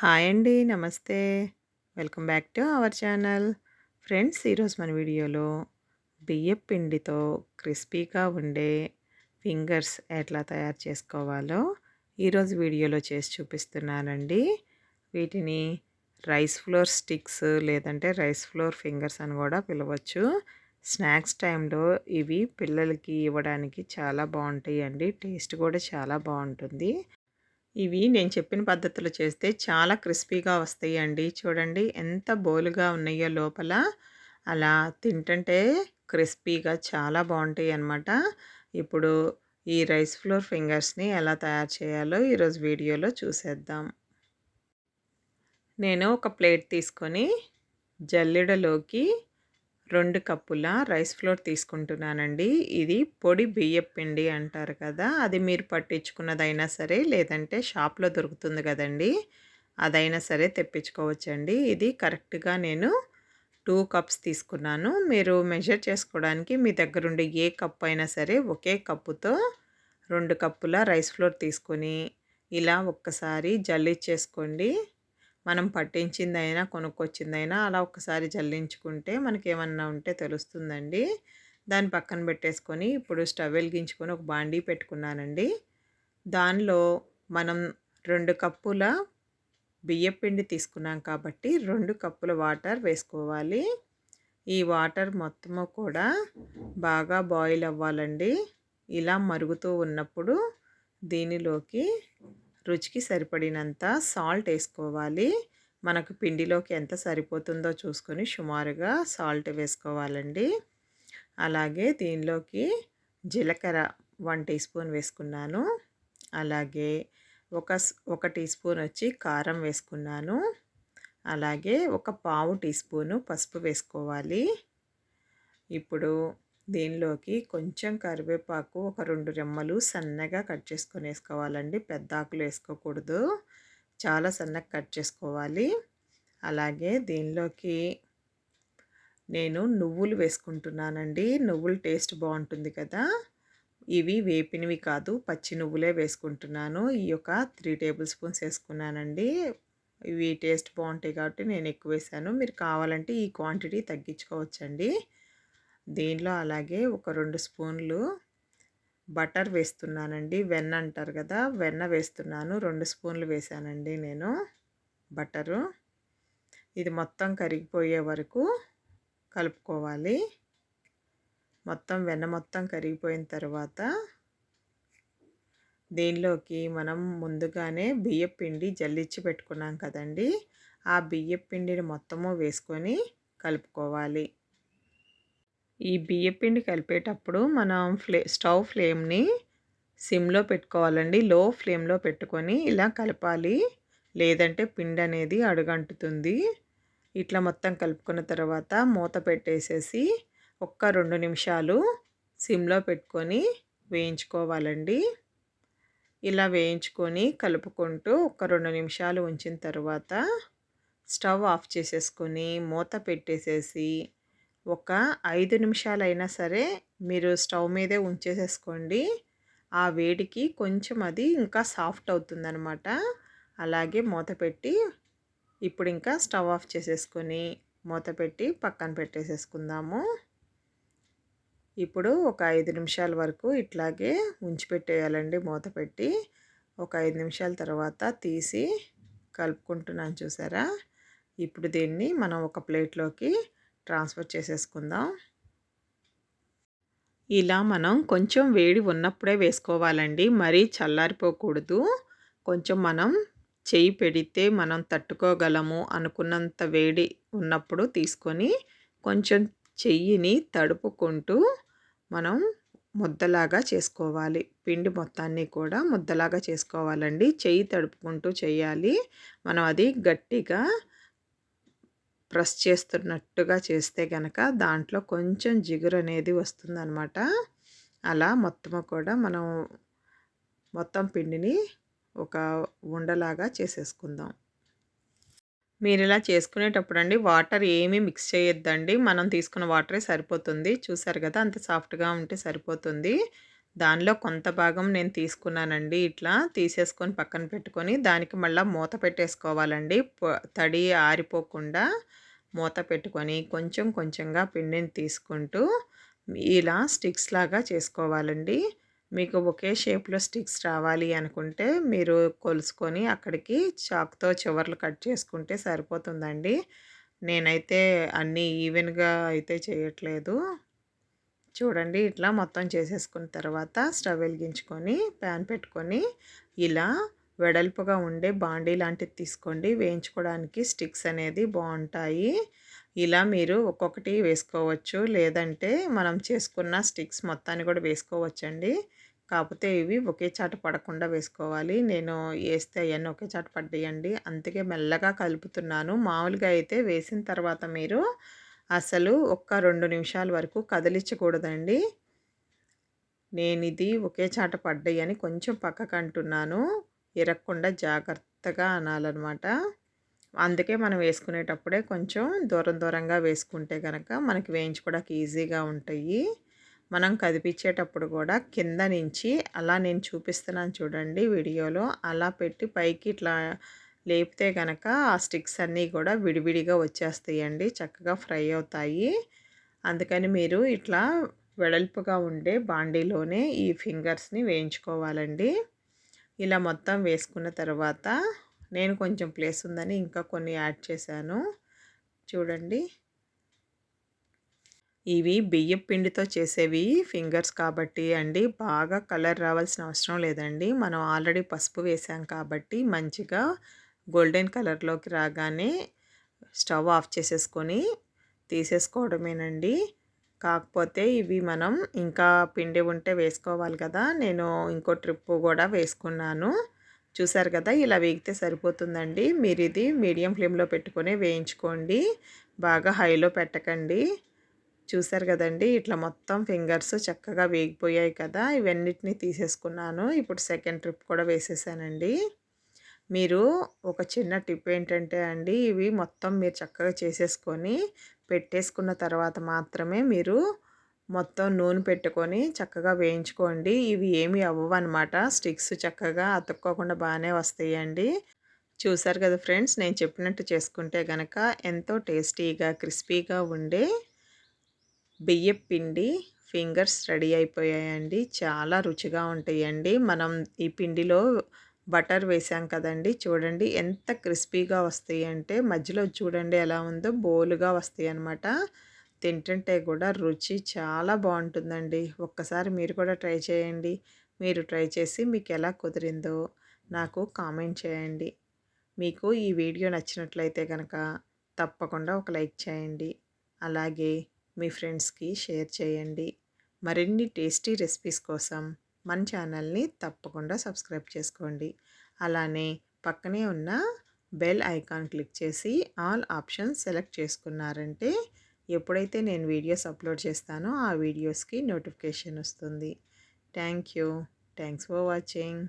Hi అండి. నమస్తే. Welcome back to our channel. Friends, ఈరోజు మన వీడియోలో బియ్యపు పిండితో క్రిస్పీగా ఉండే ఫింగర్స్ ఎట్లా తయారు చేసుకోవాలో ఈరోజు వీడియోలో చేసి చూపిస్తున్నానండి. వీటిని రైస్ ఫ్లోర్ స్టిక్స్ లేదంటే రైస్ ఫ్లోర్ ఫింగర్స్ అని కూడా పిలవచ్చు. స్నాక్స్ టైంలో ఇవి పిల్లలకి ఇవ్వడానికి చాలా బాగుంటాయండి. టేస్ట్ కూడా చాలా బాగుంటుంది. ఇవి నేను చెప్పిన పద్ధతిలో చేస్తే చాలా క్రిస్పీగా వస్తాయండి. చూడండి ఎంత బోలుగా ఉన్నాయో లోపల. అలా తింటుంటే క్రిస్పీగా చాలా బావుంటాయన్నమాట. ఇప్పుడు ఈ రైస్ ఫ్లోర్ ఫింగర్స్‌ని ఎలా తయారు చేయాలో ఈరోజు వీడియోలో చూసేద్దాం. నేను ఒక ప్లేట్ తీసుకొని జల్లెడలోకి 2 కప్పుల రైస్ ఫ్లోర్ తీసుకుంటున్నానండి. ఇది పొడి బియ్యపు పిండి అంటారు కదా! అది మీరు పట్టించుకున్నదైనా సరే, లేదంటే షాప్‌లో దొరుకుతుంది గదండీ! అదైనా సరే తెప్పించుకోవచ్చండి. ఇది కరెక్ట్‌గా నేను 2 కప్స్ తీసుకున్నాను. మీరు మెజర్ చేసుకోవడానికి మీ దగ్గరుండే ఏ కప్ అయినా సరే, ఒకే కప్పుతో 2 కప్పుల రైస్ ఫ్లోర్ తీసుకొని, ఇలా ఒక్కసారి జల్లిచ్చేసుకోండి. మనం పట్టించిందైనా, కొనుక్కొచ్చిందైనా అలా ఒక్కసారి జల్లించుకుంటే మనకేమన్నా ఉంటే తెలుస్తుందండి. దాన్ని పక్కన పెట్టేసుకొని, ఇప్పుడు స్టవ్ వెలిగించుకొని ఒక బాండీ పెట్టుకున్నానండి. దానిలో మనం 2 కప్పుల బియ్యపిండి తీసుకున్నాం కాబట్టి 2 కప్పుల వాటర్ వేసుకోవాలి. ఈ వాటర్ మొత్తము కూడా బాగా బాయిల్ అవ్వాలండి. ఇలా మరుగుతూ ఉన్నప్పుడు దీనిలోకి రుచికి సరిపడినంత సాల్ట్ వేసుకోవాలి. మనకు పిండిలోకి ఎంత సరిపోతుందో చూసుకొని సుమారుగా సాల్ట్ వేసుకోవాలండి. అలాగే దీనిలోకి జీలకర్ర 1 టీ స్పూన్ వేసుకున్నాను. అలాగే ఒక టీ స్పూన్ వచ్చి కారం వేసుకున్నాను. అలాగే ఒక పావు టీ స్పూను పసుపు వేసుకోవాలి. ఇప్పుడు దీనిలోకి కొంచెం కరివేపాకు, ఒక 2 రెమ్మలు సన్నగా కట్ చేసుకొని వేసుకోవాలండి. పెద్ద ఆకులు వేసుకోకూడదు. చాలా సన్నగా కట్ చేసుకోవాలి. అలాగే దీనిలోకి నేను నువ్వులు వేసుకుంటున్నానండి. నువ్వులు టేస్ట్ బాగుంటుంది కదా! ఇవి వేపినవి కాదు, పచ్చి నువ్వులే వేసుకుంటున్నాను. ఈ యొక్క 3 టేబుల్ స్పూన్స్ వేసుకున్నానండి. ఇవి టేస్ట్ బాగుంటాయి కాబట్టి నేను ఎక్కువ వేసాను. మీరు కావాలంటే ఈ క్వాంటిటీ తగ్గించుకోవచ్చండి. దీనిలో అలాగే ఒక 2 స్పూన్లు బటర్ వేస్తున్నానండి. వెన్న అంటారు కదా! వెన్న వేస్తున్నాను. 2 స్పూన్లు వేసానండి నేను బటరు. ఇది మొత్తం కరిగిపోయే వరకు కలుపుకోవాలి. మొత్తం వెన్న మొత్తం కరిగిపోయిన తర్వాత దీనిలోకి మనం ముందుగానే బియ్యపు పిండి జల్లించి పెట్టుకున్నాం కదండీ! ఆ బియ్యపు పిండిని మొత్తము వేసుకొని కలుపుకోవాలి. ఈ బియ్యపిండి కలిపేటప్పుడు మనం స్టవ్ ఫ్లేమ్‌ని సిమ్‌లో పెట్టుకోవాలండి. లో ఫ్లేమ్‌లో పెట్టుకొని ఇలా కలపాలి. లేదంటే పిండి అనేది అడుగంటుతుంది. ఇట్లా మొత్తం కలుపుకున్న తర్వాత మూత పెట్టేసేసి ఒక్క 2 నిమిషాలు సిమ్‌లో పెట్టుకొని వేయించుకోవాలండి. ఇలా వేయించుకొని కలుపుకుంటూ ఒక 2 నిమిషాలు ఉంచిన తర్వాత స్టవ్ ఆఫ్ చేసేసుకొని మూత పెట్టేసేసి ఒక 5 నిమిషాలైనా సరే మీరు స్టవ్ మీదే ఉంచేసేసుకోండి. ఆ వేడికి కొంచెం అది ఇంకా సాఫ్ట్ అవుతుందనమాట. అలాగే మూత పెట్టి ఇప్పుడు ఇంకా స్టవ్ ఆఫ్ చేసేసుకొని మూత పెట్టి పక్కన పెట్టేసేసుకుందాము. ఇప్పుడు ఒక 5 నిమిషాల వరకు ఇట్లాగే ఉంచిపెట్టేయాలండి మూత పెట్టి. ఒక 5 నిమిషాల తర్వాత తీసి కలుపుకుంటున్నాను చూసారా? ఇప్పుడు దీన్ని మనం ఒక ప్లేట్లోకి ట్రాన్స్ఫర్ చేసేసుకుందాం. ఇలా మనం కొంచెం వేడి ఉన్నప్పుడే వేసుకోవాలండి. మరీ చల్లారిపోకూడదు. కొంచెం మనం చెయ్యి పెడితే మనం తట్టుకోగలము అనుకున్నంత వేడి ఉన్నప్పుడు తీసుకొని కొంచెం చెయ్యిని తడుపుకుంటూ మనం ముద్దలాగా చేసుకోవాలి. పిండి మొత్తాన్ని కూడా ముద్దలాగా చేసుకోవాలండి. చెయ్యి తడుపుకుంటూ చేయాలి. మనం అది గట్టిగా ప్రెస్ చేస్తున్నట్టుగా చేస్తే గనక దాంట్లో కొంచెం జిగురు అనేది వస్తుందనమాట. అలా మొత్తము కూడా మనం మొత్తం పిండిని ఒక ఉండలాగా చేసేసుకుందాం. మీరిలా చేసుకునేటప్పుడండి వాటర్ ఏమీ మిక్స్ చేయొద్దండి. మనం తీసుకున్న వాటరే సరిపోతుంది. చూసారు కదా! అంత సాఫ్ట్‌గా ఉంటే సరిపోతుంది. దానిలో కొంత భాగం నేను తీసుకున్నానండి. ఇట్లా తీసేసుకొని పక్కన పెట్టుకొని, దానికి మళ్ళా మూత పెట్టేసుకోవాలండి. తడి ఆరిపోకుండా మూత పెట్టుకొని, కొంచెం కొంచెంగా పిండిని తీసుకుంటూ, ఇలా స్టిక్స్ లాగా చేసుకోవాలండి. మీకు ఒకే షేప్‌లో స్టిక్స్ రావాలి అనుకుంటే, మీరు కొలుసుకొని అక్కడికి చాక్‌తో చివర్లు కట్ చేసుకుంటే సరిపోతుందండి. నేనైతే అన్నీ ఈవెన్‌గా అయితే చేయట్లేదు. చూడండి ఇట్లా మొత్తం చేసేసుకున్న తర్వాత స్టవ్ వెలిగించుకొని ప్యాన్ పెట్టుకొని ఇలా వెడల్పుగా ఉండే బాండీ లాంటిది తీసుకోండి. వేయించుకోవడానికి స్టిక్స్ అనేది బాగుంటాయి. ఇలా మీరు ఒక్కొక్కటి వేసుకోవచ్చు. లేదంటే మనం చేసుకున్న స్టిక్స్ మొత్తాన్ని కూడా వేసుకోవచ్చండి. కాకపోతే ఇవి ఒకే చాట పడకుండా వేసుకోవాలి. నేను వేస్తే అవన్నీ ఒకే చాట పడ్డాయండి. అందుకే మెల్లగా కలుపుతున్నాను. మామూలుగా అయితే వేసిన తర్వాత మీరు అసలు ఒక్క 2 నిమిషాల వరకు కదిలించకూడదండి. నేనిది ఒకే చాట పడ్డాయని కొంచెం పక్కకంటున్నాను. ఇరగకుండా జాగ్రత్తగా అనాలనమాట. అందుకే మనం వేసుకునేటప్పుడే కొంచెం దూరం దూరంగా వేసుకుంటే గనక మనకి వేయించుకోవడానికి ఈజీగా ఉంటాయి. మనం కదిపించేటప్పుడు కూడా కింద నుంచి అలా నేను చూపిస్తున్నాను చూడండి వీడియోలో. అలా పెట్టి పైకి ఇట్లా లేపితే గనక ఆ స్టిక్స్ అన్నీ కూడా విడివిడిగా వచ్చేస్తాయండి. చక్కగా ఫ్రై అవుతాయి. అందుకని మీరు ఇట్లా వెడల్పుగా ఉండే బాండీలోనే ఈ ఫింగర్స్‌ని వేయించుకోవాలండి. ఇలా మొత్తం వేసుకున్న తర్వాత నేను కొంచెం ప్లేస్ ఉందని ఇంకా కొన్ని యాడ్ చేశాను. చూడండి. ఇవి బియ్యపు పిండితో చేసేవి ఫింగర్స్ కాబట్టి అండి బాగా కలర్ రావాల్సిన అవసరం లేదండి. మనం ఆల్రెడీ పసుపు వేసాం కాబట్టి మంచిగా గోల్డెన్ కలర్‌లోకి రాగానే స్టవ్ ఆఫ్ చేసేసుకొని తీసేసుకోవడమేనండి. కాకపోతే ఇవి మనం ఇంకా పిండి ఉంటే వేసుకోవాలి కదా! నేను ఇంకో ట్రిప్పు గూడా వేసుకున్నాను. చూసారు కదా! ఇలా వేగితే సరిపోతుందండి. మీరిది మీడియం ఫ్లేమ్‌లో పెట్టుకొని వేయించుకోండి. బాగా హైలో పెట్టకండి. చూసారు కదండీ! ఇట్లా మొత్తం ఫింగర్స్ చక్కగా వేగిపోయాయి కదా! ఇవన్నిటిని తీసేసుకున్నాను. ఇప్పుడు సెకండ్ ట్రిప్ కూడా వేసేసానండి. మీరు ఒక చిన్న టిప్ ఏంటంటే అండి, ఇవి మొత్తం మీరు చక్కగా చేసేసుకొని, పెట్టేసుకున్న తర్వాత మాత్రమే మీరు మొత్తం నూనె పెట్టుకొని చక్కగా వేయించుకోండి. ఇవి ఏమి అవ్వవనమాట. స్టిక్స్ చక్కగా అతుక్కోకుండా బానే వస్తాయండి. చూసారు కదా ఫ్రెండ్స్, నేను చెప్పినట్టు చేసుకుంటే గనక ఎంతో టేస్టీగా, క్రిస్పీగా ఉండే బియ్యపు పిండి ఫింగర్స్ రెడీ అయిపోయాయండి. చాలా రుచిగా ఉంటాయండి. మనం ఈ పిండిలో బటర్ వేసాం కదండీ! చూడండి ఎంత క్రిస్పీగా వస్తాయంటే మధ్యలో చూడండి ఎలా ఉందో బోలుగా వస్తాయన్నమాట. తింటుంటే కూడా రుచి చాలా బావుంటుందండి. ఒక్కసారి మీరు కూడా ట్రై చేయండి. మీరు ట్రై చేసి మీకెలా కుదిరిందో నాకు కామెంట్ చేయండి. మీకు ఈ వీడియో నచ్చినట్లయితే గనక తప్పకుండా ఒక లైక్ చేయండి. అలాగే మీ ఫ్రెండ్స్‌కి షేర్ చేయండి. మరిన్ని టేస్టీ రెసిపీస్ కోసం మన ఛానల్‌ని తప్పకుండా సబ్స్క్రైబ్ చేసుకోండి. అలానే పక్కనే ఉన్న బెల్ ఐకాన్ క్లిక్ చేసి ఆల్ ఆప్షన్స్ సెలెక్ట్ చేసుకున్నారంటే ఎప్పుడైతే నేను వీడియోస్ అప్లోడ్ చేస్తానో ఆ వీడియోస్‌కి నోటిఫికేషన్ వస్తుంది. Thank you. Thanks for watching.